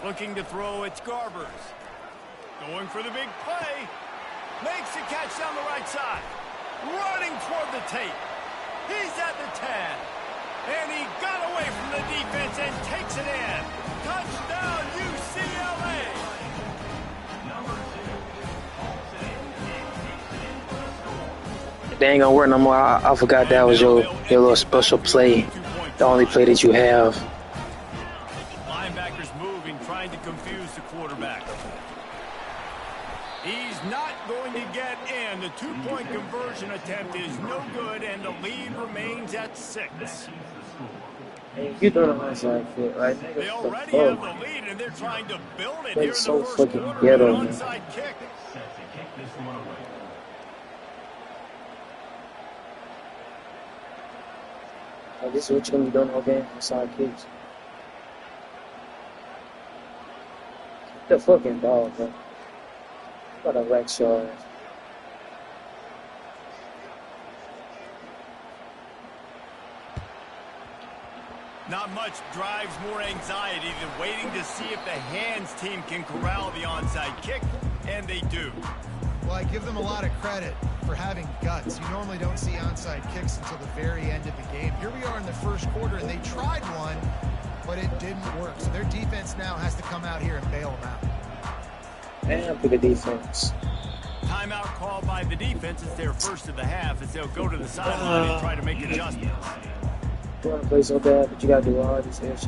Looking to throw, it's Garbers. Going for the big play. Makes a catch down the right side. Running toward the tape. He's at the 10. And he got away from the defense and takes it in. Touchdown, UCLA. They ain't gonna work no more. I forgot that was your little special play. The only play that you have. Linebackers moving, trying to confuse the quarterback. He's not going to get in. The two-point conversion attempt is no good, and the lead remains at 6. You doing an onside kick, right? They already have the lead, and they're trying to build it here in the so first fucking quarter. ghetto, An man. onside kick. Like, this is what you're gonna be doing all game, onside kicks. The fucking dog, bro. What a wreck show. Not much drives more anxiety than waiting to see if the hands team can corral the onside kick, and they do. Well, I give them a lot of credit for having guts. You normally don't see onside kicks until the very end of the game. Here we are in the first quarter, and they tried one, but it didn't work. So their defense now has to come out here and bail them out. And for the defense. Timeout called by the defense. It's their first of the half as they'll go to the sideline and try to make adjustments. You want to play so bad, but you got to do all these issues.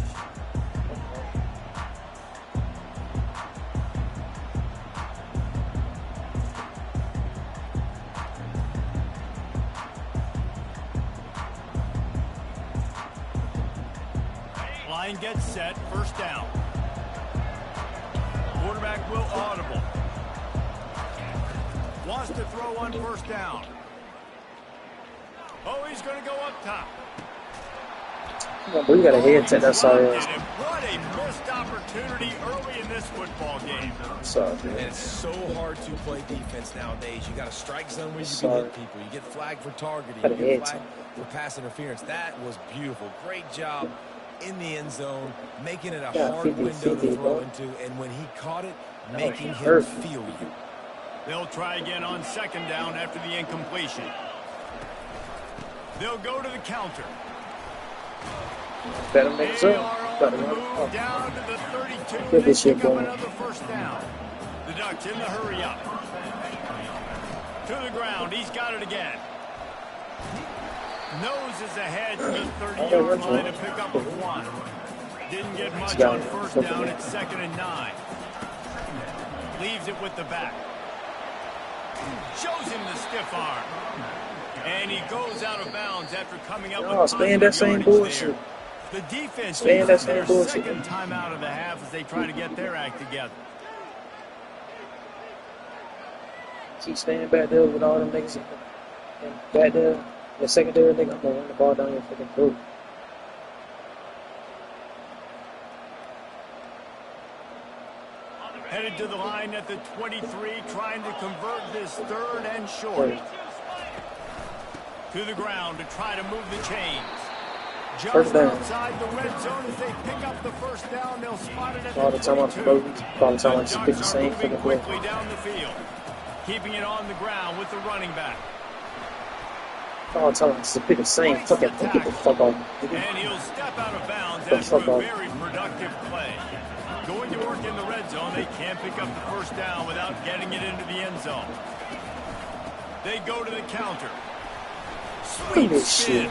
Line gets set, first down. Quarterback will audible. Wants to throw on first down. Oh, he's going to go up top. Come on, bro, you got a head tech, that's all it is. What a missed opportunity early in this football game. Sorry, man. And it's so hard to play defense nowadays. You got a strike zone where you can hit people. You get flagged for targeting. You get flagged for pass interference. That was beautiful. Great job in the end zone, making it a hard window to throw into. And when he caught it, making him feel you. They'll try again on second down after the incompletion. They'll go to the counter. Better make it up. Better move down to the 32. Get this shit Pick up going. another first down. The Ducks in the hurry up. To the ground. He's got it again. Noses ahead to the 30-yard line to pick up a 1. Didn't get much on first down. It's 2nd and 9. Leaves it with the back. Shows him the stiff arm. And he goes out of bounds after coming up with staying that same bullshit. The defense staying that their same bullshit. second time out of the half as they try to get their act together. Keep staying back there with all them niggas and back there. The secondary nigga, I'm gonna run the ball down your fucking throat. Headed to the line at the 23, trying to convert this 3rd and short. To the ground to try to move the chains. Just outside the red zone as they pick up the first down. They'll spot it at the 22. All the time I just pick the same moving fucking play. quickly down the field. Keeping it on the ground with the running back. All the time I just pick the same fucking play. Get the fuck off. And he'll step out of bounds after a very productive play. Going to work in the red zone. They can't pick up the first down without getting it into the end zone. They go to the counter. Sweet spin.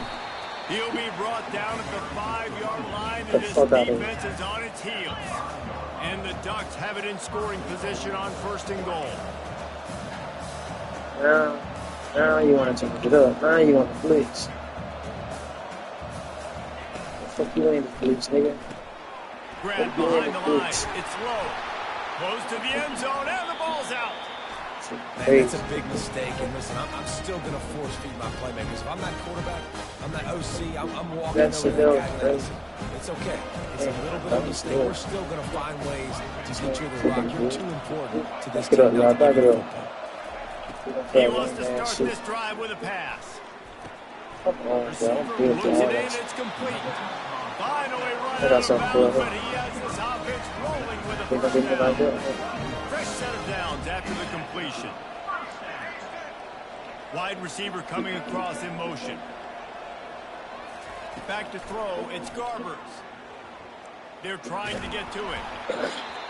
He'll be brought down at the 5-yard line, and his defense is on its heels. And the Ducks have it in scoring position on 1st and goal. Now you want to change it up. Now you want to blitz. Fuck you ain't the blitz, nigga. Grant behind the line. It's low. Close to the end zone, and the ball's out. Man, that's a big mistake. And listen, I'm still going to force feed my playmakers. If I'm that quarterback, I'm that OC, I'm walking over the guy. It's okay. It's a little bit of a mistake. We're still going to find ways to get you the rock. You're too important to this team. Back it up. He wants to start this drive with a pass. Come on, Receiver bro. looks it in, it's complete. Finally running out of bounds, but he has this offense rolling with a They're gonna be like that. Fresh set of downs after the completion. Wide receiver coming across in motion. Back to throw, it's Garbers. They're trying to get to it.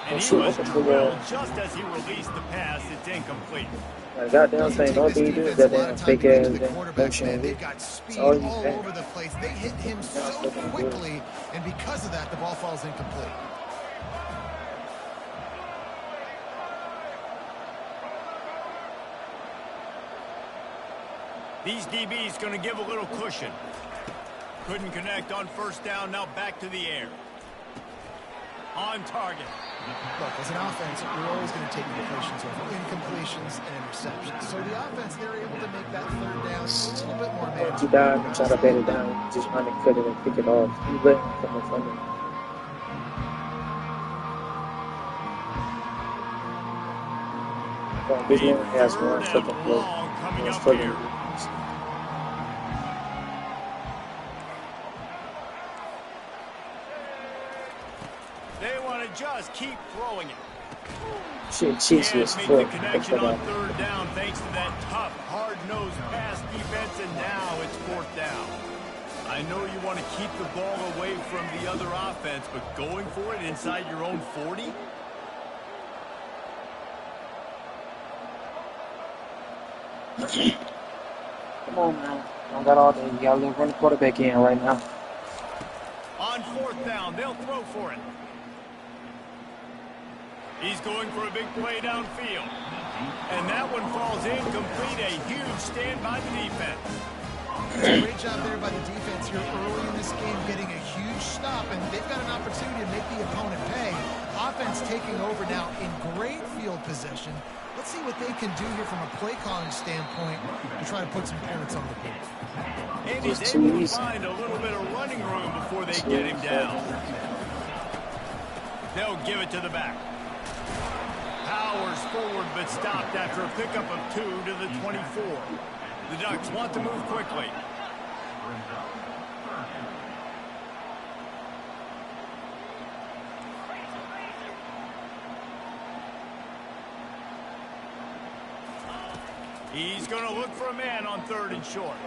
And he was drilled just as he released the pass. It's incomplete. Goddamn thing, don't do that damn fake ass motion. They've got speed all over the place. They hit him so quickly, and because of that, the ball falls incomplete. These DBs going to give a little cushion. Couldn't connect on first down. Now back to the air. On target. Look, as an offense, you're always going to take deflections over incompletions and interceptions. So the offense, they're able to make that third down a little bit more manageable. He died and tried to bat it down. Just trying to cut it and pick it off. He let him come in front of him. This man has one fucking play. One fucking. Just keep throwing it. Shit, cheesy as fuck. Make the connection on third down thanks to that tough, hard-nosed pass defense, and now it's fourth down. I know you want to keep the ball away from the other offense, but going for it inside your own 40? Come on, man. I don't got all day. You gotta run the quarterback in right now. On fourth down, they'll throw for it. He's going for a big play downfield. And that one falls incomplete. A huge stand by the defense. Great job there by the defense here early in this game, getting a huge stop, and they've got an opportunity to make the opponent pay. Offense taking over now in great field possession. Let's see what they can do here from a play calling standpoint to try to put some points on the board. And he's able to find a little bit of running room before they get him down. They'll give it to the back. Powers forward, but stopped after a pickup of 2 to the 24. The Ducks want to move quickly. He's going to look for a man on third and short.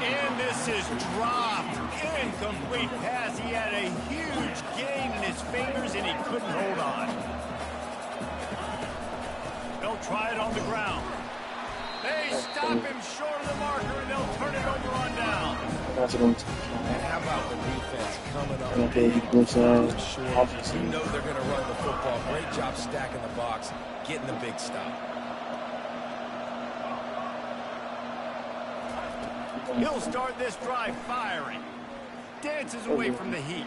And this is dropped. Incomplete pass. He had a huge gain in his fingers, and he couldn't hold on. They'll try it on the ground. They stop him short of the marker, and they'll turn it over on down. And how about the defense coming up big? You know they're going to run the football. Great job stacking the box, getting the big stop. He'll start this drive firing. Dances away from the heat.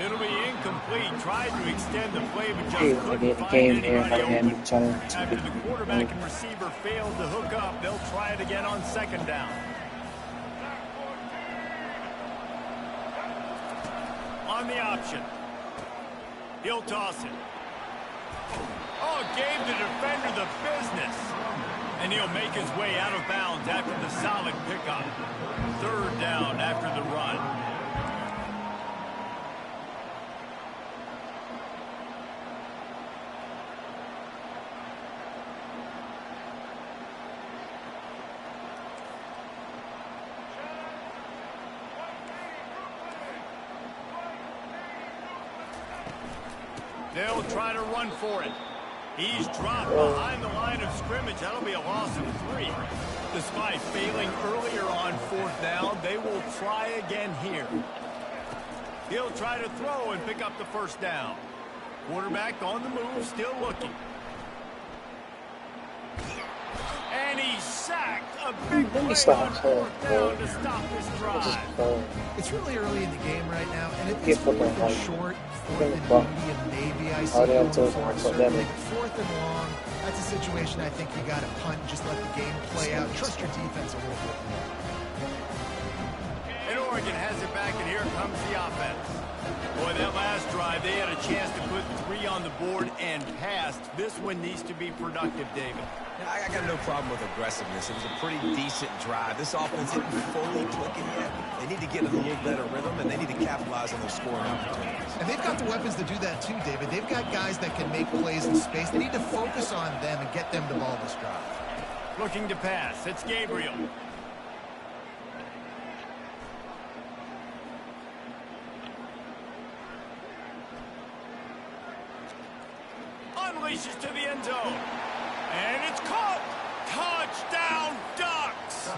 It'll be incomplete. Tried to extend the play, but just couldn't find anybody open. After the quarterback and receiver failed to hook up, they'll try it again on second down. On the option. He'll toss it. Oh, gave the defender the business. And he'll make his way out of bounds after the solid pickup. Third down after the run. They'll try to run for it. He's dropped behind the line of scrimmage. That'll be a loss of 3. Despite failing earlier on fourth down, they will try again here. He'll try to throw and pick up the first down. Quarterback on the move, still looking. And he's sacked. A big play on fourth down to stop this drive. It's really early in the game right now, and it's fourth and short, fourth and medium, maybe. I see going for certainly. Fourth and long, that's a situation I think you got to punt and just let the game play out. Trust your defense a little bit more. And Oregon has it back, and here comes the offense. Boy, that last drive, they had a chance to put 3 on the board and passed. This one needs to be productive, David. Yeah, I got no problem with aggressiveness. It was a pretty decent drive. This offense isn't fully clicking yet. They need to get in a little better rhythm, and they need to capitalize on those scoring opportunities. And they've got the weapons to do that too, David. They've got guys that can make plays in space. They need to focus on them and get them the ball this drive. Looking to pass. It's Gabriel. Unleashes to the end zone. And it's caught. Touchdown, Ducks.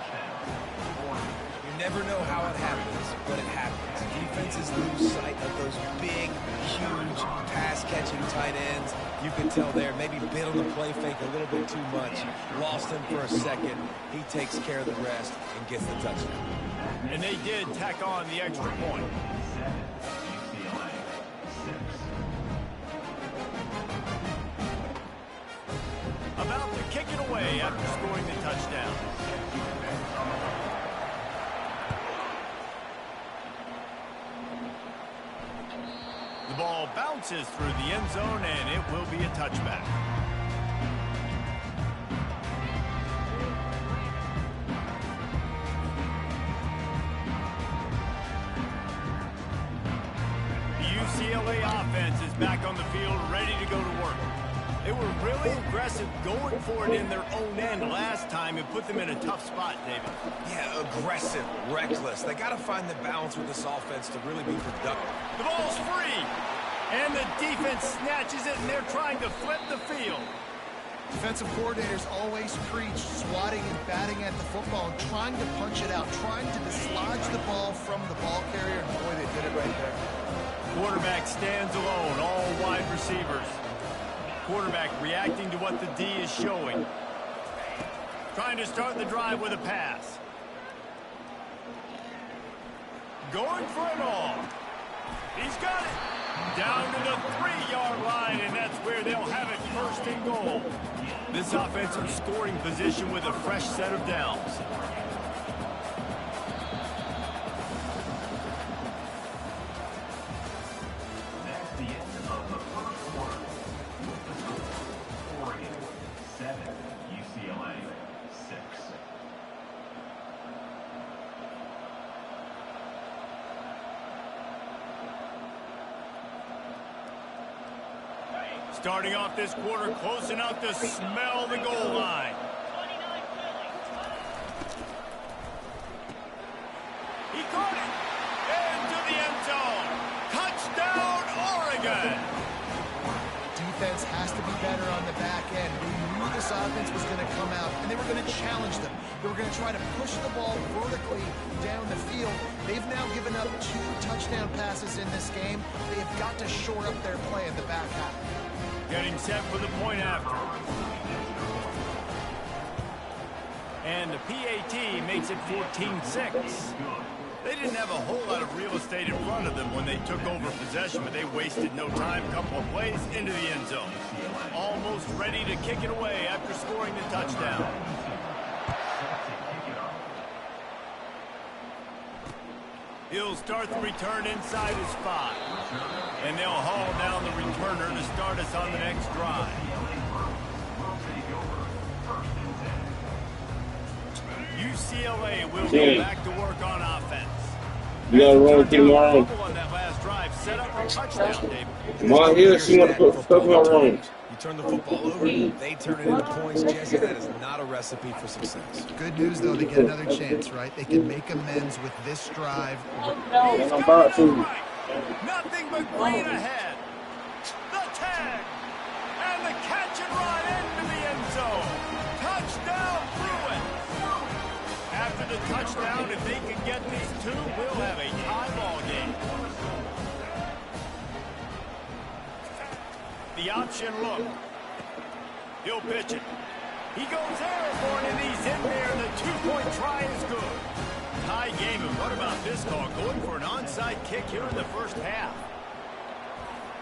You never know how it happens, but it happens. Defenses lose sight of those big, huge, pass-catching tight ends. You can tell there, maybe bit on the play fake a little bit too much. Lost him for a second. He takes care of the rest and gets the touchdown. And they did tack on the extra point. About to kick it away after scoring the touchdown. The ball bounces through the end zone, and it will be a touchback. The UCLA offense is back on the field, ready to go to work. They were really aggressive going for it in their own end last time and put them in a tough spot, David. Yeah, aggressive, reckless. They got to find the balance with this offense to really be productive. The ball's free, and the defense snatches it, and they're trying to flip the field. Defensive coordinators always preach swatting and batting at the football and trying to punch it out, trying to dislodge the ball from the ball carrier, and boy, they did it right there. Quarterback stands alone, all wide receivers. Quarterback reacting to what the D is showing. Trying to start the drive with a pass. Going for it all. He's got it. Down to the 3-yard line, and that's where they'll have it, first and goal. This offensive scoring position with a fresh set of downs. Starting off this quarter close enough to smell the goal line. He caught it into the end zone. Touchdown, Oregon. Defense has to be better on the back end. They knew this offense was going to come out, and they were going to challenge them. They were going to try to push the ball vertically down the field. They've now given up 2 touchdown passes in this game. They have got to shore up their play in the back half. Getting set for the point after. And the PAT makes it 14-6. They didn't have a whole lot of real estate in front of them when they took over possession, but they wasted no time. Couple of plays into the end zone. Almost ready to kick it away after scoring the touchdown. He'll start the return inside his 5. And they'll haul down the returner to start us on the next drive. UCLA will go back to work on offense. You gotta run tomorrow. On that last drive, set up a touchdown, David. My here, she want to put stuff in my room. You turn the football over, they turn it into points. Jesse, that is not a recipe for success. Good news, though, they get another chance, right? They can make amends with this drive. He's got it right. Nothing but green ahead. The tag. And the catch and run into the end zone. Touchdown, Bruins. After the touchdown, if they can get these 2, we'll have a tie ball game. The option look. He'll pitch it. He goes airborne, and he's in there. The 2-point try is good. Tie game, and what about this call? Going for an onside kick here in the first half.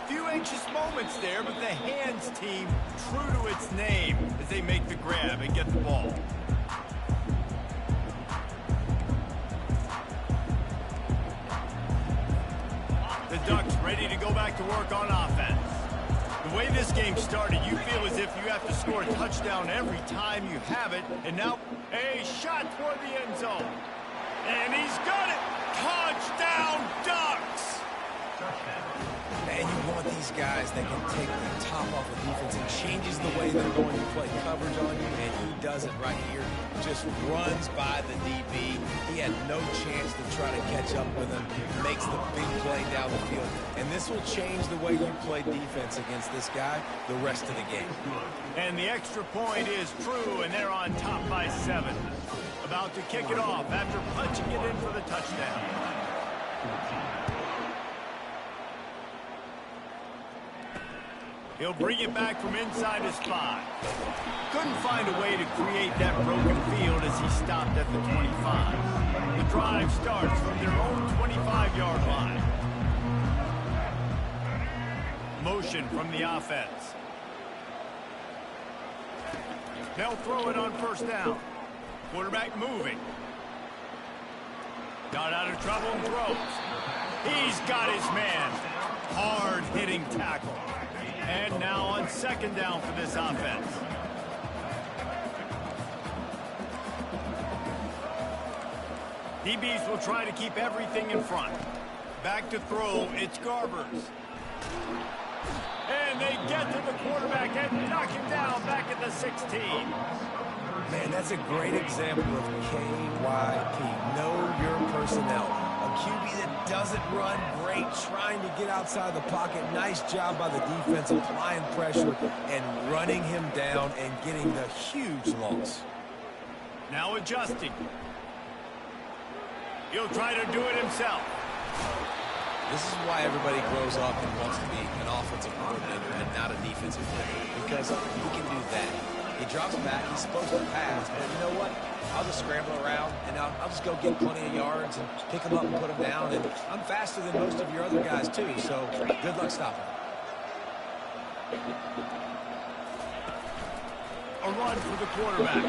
Few anxious moments there, but the hands team true to its name as they make the grab and get the ball. The Ducks ready to go back to work on offense. The way this game started, you feel as if you have to score a touchdown every time you have it. And now a shot toward the end zone. And he's got it. Touchdown, Ducks. And you want these guys that can take the top off the defense and changes the way they're going to play coverage on you, and he does it right here. Just runs by the DB. He had no chance to try to catch up with him. Makes the big play down the field. And this will change the way you play defense against this guy the rest of the game. And the extra point is true, and they're on top by 7. About to kick it off after punching it in for the touchdown. He'll bring it back from inside his 5. Couldn't find a way to create that broken field as he stopped at the 25. The drive starts from their own 25-yard line. Motion from the offense. They'll throw it on first down. Quarterback moving. Got out of trouble and throws. He's got his man. Hard-hitting tackle. And now on second down for this offense. DBs will try to keep everything in front. Back to throw, it's Garbers. And they get to the quarterback and knock him down back at the 16. Man, that's a great example of KYP. Know your personnel. A QB that doesn't run great, trying to get outside the pocket. Nice job by the defense applying pressure and running him down and getting the huge loss. Now adjusting. He'll try to do it himself. This is why everybody grows up and wants to be an offensive coordinator and not a defensive coordinator, because he can do that. He drops back, he's supposed to pass, but you know what? I'll just scramble around, and I'll just go get plenty of yards and pick him up and put him down. And I'm faster than most of your other guys, too, so good luck stopping. A run for the quarterback.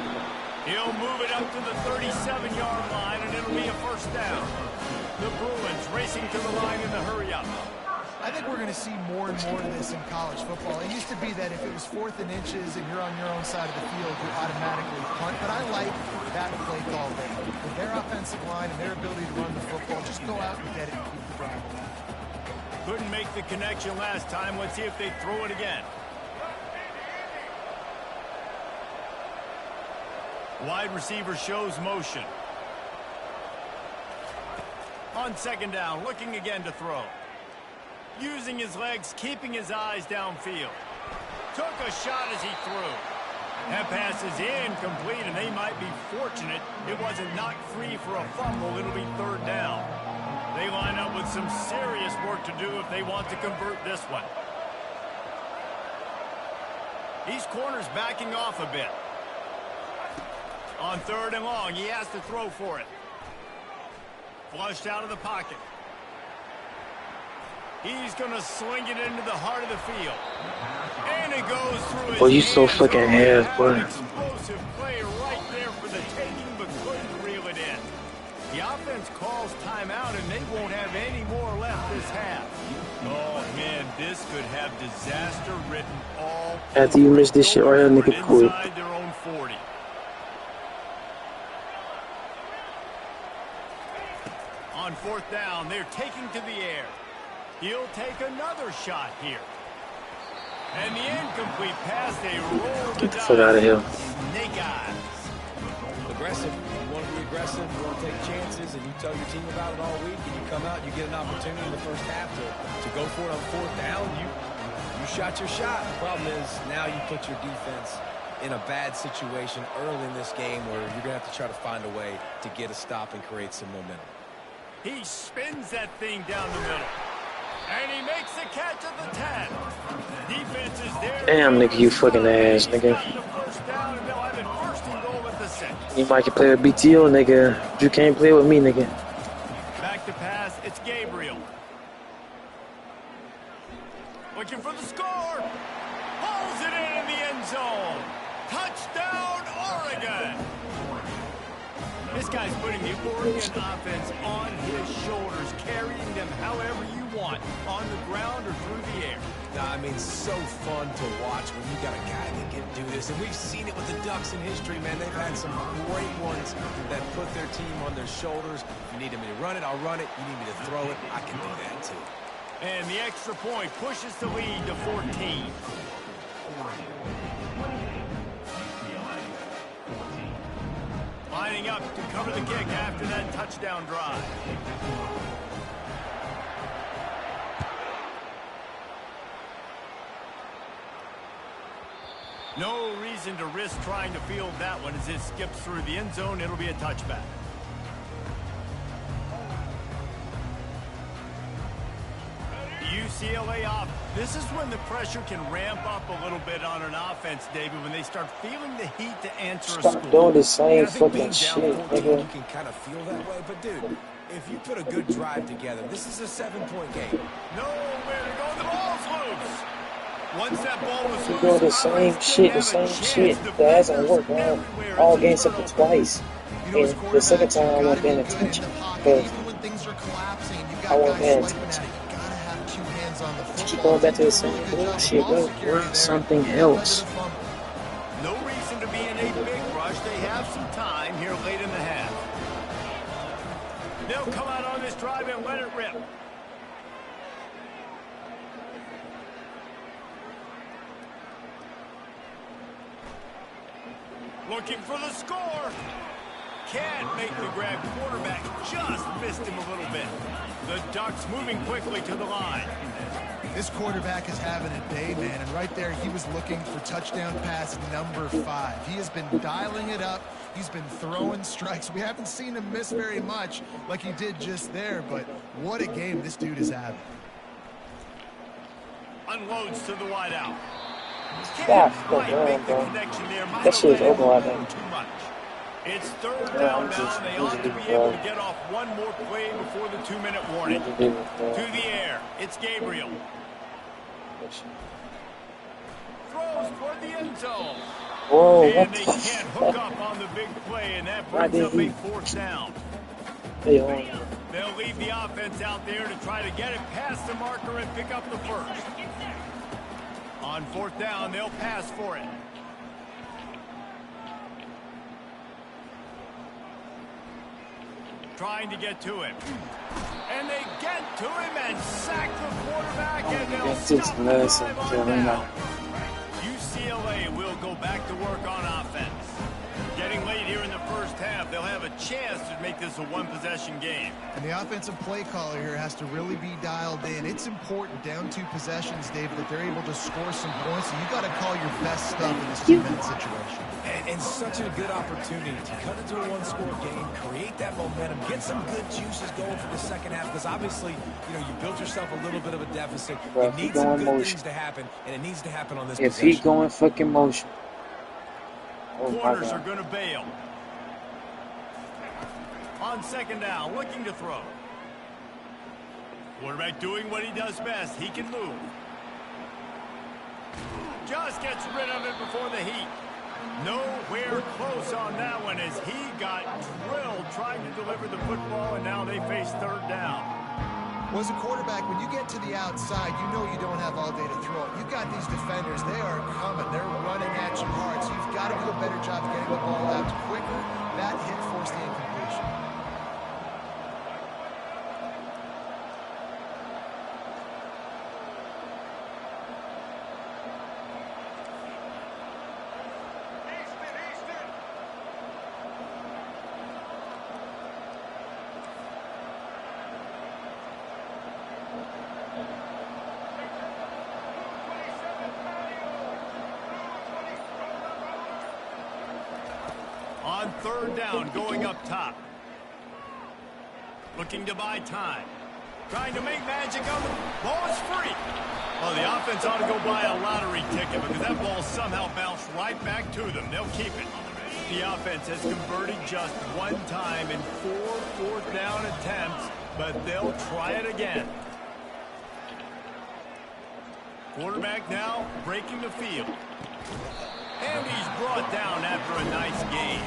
He'll move it up to the 37-yard line, and it'll be a first down. The Bruins racing to the line in the hurry-up. I think we're going to see more and more of this in college football. It used to be that if it was 4th and inches and you're on your own side of the field, you automatically punt. But I like that play call there. With their offensive line and their ability to run the football, just go out and get it and keep the drive alive. Couldn't make the connection last time. Let's see if they throw it again. Wide receiver shows motion. On second down, looking again to throw. Using his legs, keeping his eyes downfield. Took a shot as he threw. That pass is incomplete, and they might be fortunate it wasn't knocked free for a fumble. It'll be third down. They line up with some serious work to do if they want to convert this one. These corners backing off a bit. On third and long, he has to throw for it. Flushed out of the pocket. He's going to sling it into the heart of the field. And it goes through his Boy, you so fucking ass, boy. Explosive play right there for the taking, but couldn't reel it in. The offense calls timeout, and they won't have any more left this half. Oh, man, this could have disaster written all after you miss this shit right here, nigga, quit. Inside their own 40. On fourth down, they're taking to the air. He'll take another shot here. And the incomplete pass, they roll the dice. Get out of here. Snake eyes. Aggressive. You want to be aggressive, you want to take chances, and you tell your team about it all week, and you come out and you get an opportunity in the first half to go for it on fourth down. You shot your shot. The problem is now you put your defense in a bad situation early in this game where you're going to have to try to find a way to get a stop and create some momentum. He spins that thing down the middle. And he makes the catch at the 10. Defense is there. Damn, nigga, you fucking ass, nigga. You might can play with BTO, nigga. You can't play with me, nigga. Back to pass, it's Gabriel. Looking for the score. Hauls it in the end zone. Touchdown, Oregon. This guy's putting the Oregon offense on his shoulders, carrying them however you want, on the ground or through the air. I mean, so fun to watch when you got a guy that can do this. And we've seen it with the Ducks in history, man. They've had some great ones that put their team on their shoulders. If you need me to run it, I'll run it. You need me to throw it, I can do that too. And the extra point pushes the lead to 14. Lining up to cover the kick after that touchdown drive. No reason to risk trying to field that one as it skips through the end zone. It'll be a touchback. UCLA off. This is when the pressure can ramp up a little bit on an offense, David, when they start feeling the heat to answer a score. Stop doing the same fucking shit, nigga. You can kind of feel that way, but dude, if you put a good drive together, this is a 7-point game. Nowhere to go. The ball's loose. Once that ball was loose, doing the same shit, that hasn't worked all games except for twice. And the second time I wasn't paying attention because I wasn't paying attention. Keep going back to the same bullshit, bro. Learn something else. No reason to be in a big rush. They have some time here late in the half. They'll come out on this drive and let it rip. Looking for the score. Can't make the grab. Quarterback just missed him a little bit. The Ducks moving quickly to the line. This quarterback is having a day, man, and right there he was looking for touchdown pass number 5. He has been dialing it up. He's been throwing strikes. We haven't seen him miss very much like he did just there, but what a game this dude is having. Unloads to the wideout. God, damn, bro. That shit is over right now. It's third down now. They ought to be able to get off one more play before the 2-minute warning. To the air. It's Gabriel. Throws toward the end zone. Whoa, and they can't hook up on the big play, and that brings up a fourth down. They'll leave the offense out there to try to get it past the marker and pick up the first. On fourth down, they'll pass for it. Trying to get to him. And they get to him and sack the quarterback, and they'll stop the drive on down. UCLA will go back to work on offense. Getting late here in the first half, they'll have a chance to make this a one-possession game. And the offensive play caller here has to really be dialed in. It's important down 2 possessions, David, that they're able to score some points. So you got to call your best stuff in this 2-minute situation. And such a good opportunity to cut into a one-score game, create that momentum, get some good juices going for the second half, because obviously, you built yourself a little bit of a deficit. Bro, you need some good things to happen, and it needs to happen on this If possession. he going fucking motion. Oh, corners are going to bail. On second down, looking to throw. Quarterback doing what he does best. He can move. Just gets rid of it before the heat. Nowhere close on that one as he got drilled trying to deliver the football, and now they face third down. Well, as a quarterback, when you get to the outside, you know you don't have all day to throw it. You've got these defenders. They are coming. They're running at you hard, so you've got to do a better job of getting the ball out quicker. That hit forced the incompletion. On third down, going up top. Looking to buy time. Trying to make magic of it. Ball is free. Oh, the offense ought to go buy a lottery ticket because that ball somehow bounced right back to them. They'll keep it. The offense has converted just one time in 4 fourth down attempts, but they'll try it again. Quarterback now breaking the field. And he's brought down after a nice game.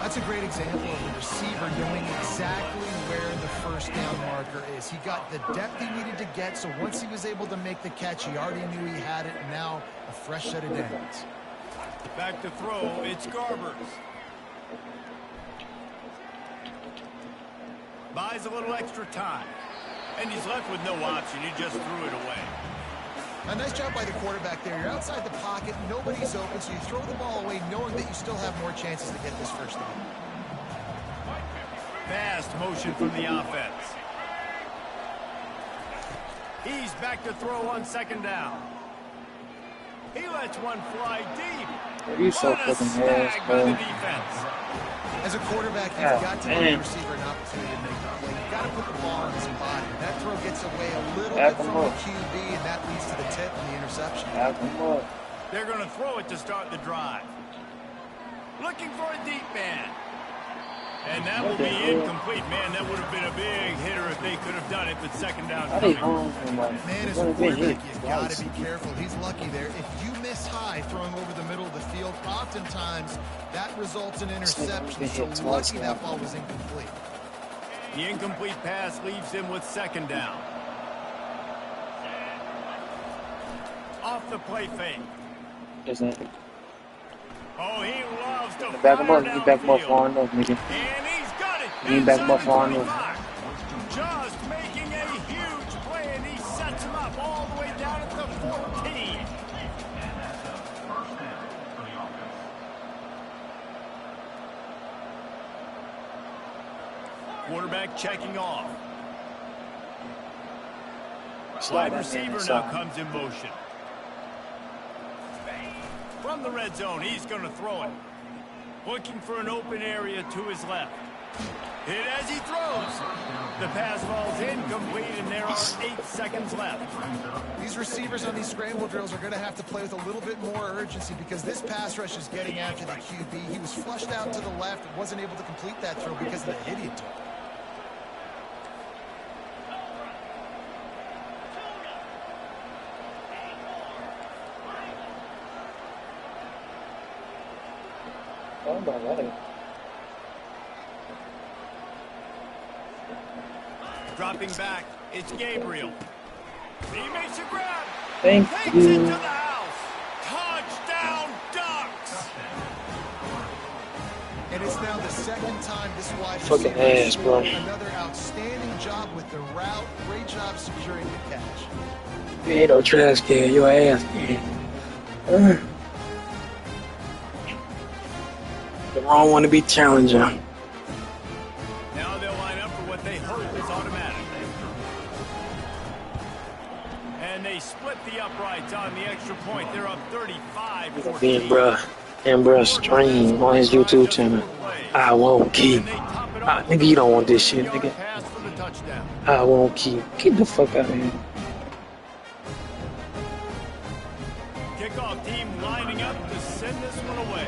That's a great example of the receiver knowing exactly where the first down marker is. He got the depth he needed to get, so once he was able to make the catch, he already knew he had it, and now a fresh set of downs. Back to throw, it's Garbers. Buys a little extra time. And he's left with no option. He just threw it away. A nice job by the quarterback there. You're outside the pocket, nobody's open, so you throw the ball away knowing that you still have more chances to get this first down. Fast motion from the offense. He's back to throw on second down. He lets one fly deep. You so What a fucking snag ass, by the bro. defense. As a quarterback, you've got to give the receiver an opportunity to make a play. You've got to put the ball in his body. That throw gets away a little bit from the QB, and that leads to the tip and the interception. They're going to throw it to start the drive. Looking for a deep man. And that will be incomplete. Man, that would have been a big hitter if they could have done it, but second down coming. Man, as a quarterback, you've got to be careful. He's lucky there. If you miss high throwing over the middle of the field, oftentimes that results in interception. So lucky that ball was incomplete. The incomplete pass leaves him with second down. Off the play fake. Isn't it? Oh, he loves to Back him fire up. You back him up downfield. far enough, nigga. And he's got it. You back him up far Inside the enough. 25. Just making a huge play, and he sets him up all the way down at the 14. Quarterback checking off. Wide receiver now comes in motion. From the red zone, he's going to throw it. Looking for an open area to his left. Hit as he throws. The pass falls incomplete, and there are 8 seconds left. These receivers on these scramble drills are going to have to play with a little bit more urgency because this pass rush is getting after the QB. He was flushed out to the left and wasn't able to complete that throw because of the hit he took. Oh my God. Dropping back, it's Gabriel. He makes a grab. Thank Takes you. it to the house. Touchdown, Ducks. And it's now the second time this wide Fucking receiver ass, bro. another outstanding job with the route. Great job securing the catch. You ain't no trash can. Your ass can. The wrong one to be challenging. Now they'll line up for what they hope is automatic. And they split the uprights on the extra point. They're up 35-14. Then, bruh. And bruh, stream on his YouTube channel. I won't keep. Nigga, you don't want this shit, nigga. Pass for the touchdown. I won't keep. Get the fuck out of here. Kickoff team lining up to send this one away.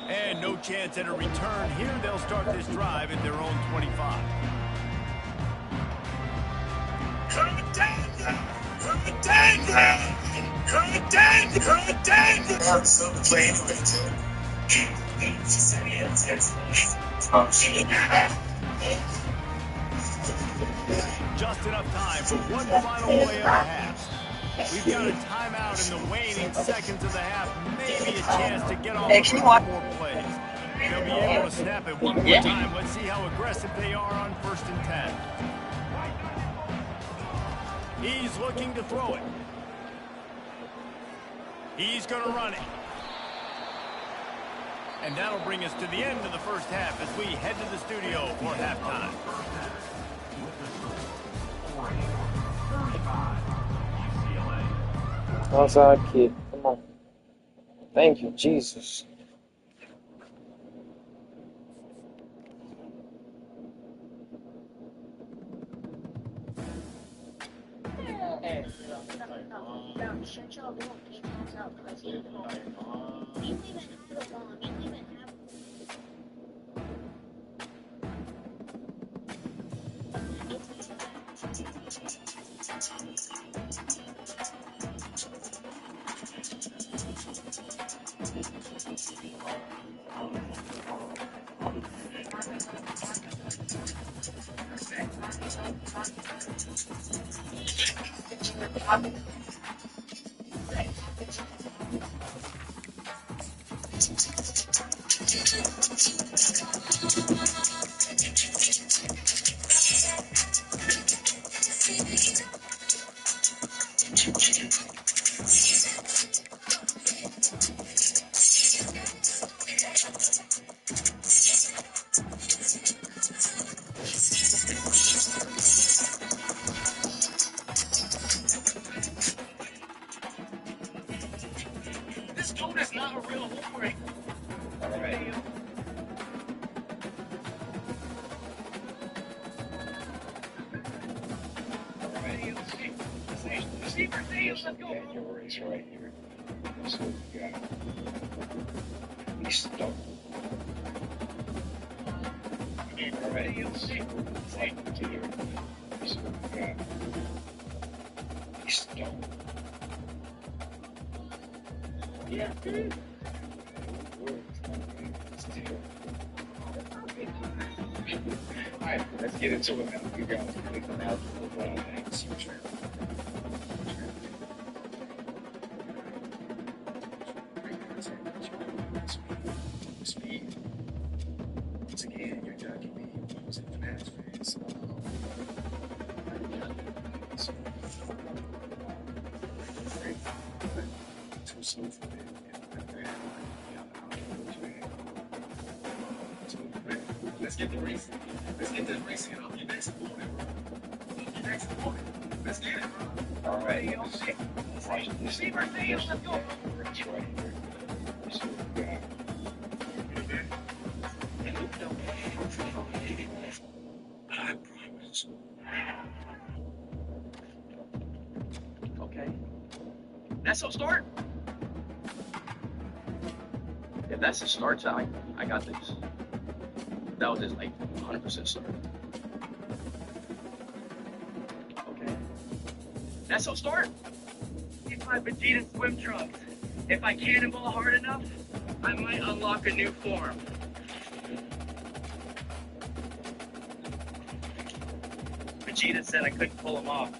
And no chance at a return here. They'll start this drive at their own 25. Just enough time for one final play of the half. We've got a timeout in the waning seconds of the half. Maybe a chance to get on with more plays. They'll be able to snap it one more time. Let's see how aggressive they are on 1st and 10. He's looking to throw it. He's going to run it. And that'll bring us to the end of the first half as we head to the studio for halftime. Outside kid. Come on. Thank you, Jesus. This dude is not a real hombre. All right. Let's go. Your race right here. So we got. He's stuck. All right. Fight to here. So we got. He's stuck. Yeah. Alright, let's get into it now. You guys pick them out for the next future. Speed. Once again, you're judging me using fast phase. Too slow for me. Let's get the racing. Let's get this racing. I'll be next morning, bro. I'll be next morning. Let's get it, bro. All right. Happy birthday, let's go. Race right here. So we got. I promise. Okay. That's a start. If that's the start, I got this. That was just like 100% start. Okay. That's a start. If my Vegeta swim trunks. If I cannonball hard enough, I might unlock a new form. Vegeta said I couldn't pull them off,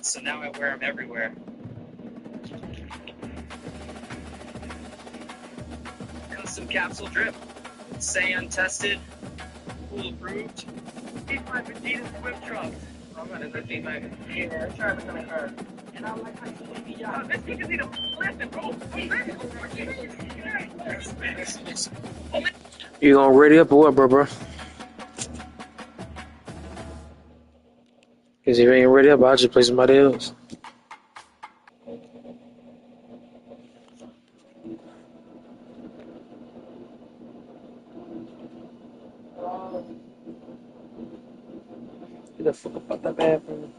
so now I wear them everywhere. Custom capsule drip. Say untested. Pool approved. Keep my Vegeta swim trunks. I'm gonna go see my favorite shark on the car. And I like my sleepy job. This nigga's need a listen, bro. You gonna ready up or what, bro? Cause if you ain't ready up, I'll just play somebody else. Get the fuck up out that bathroom.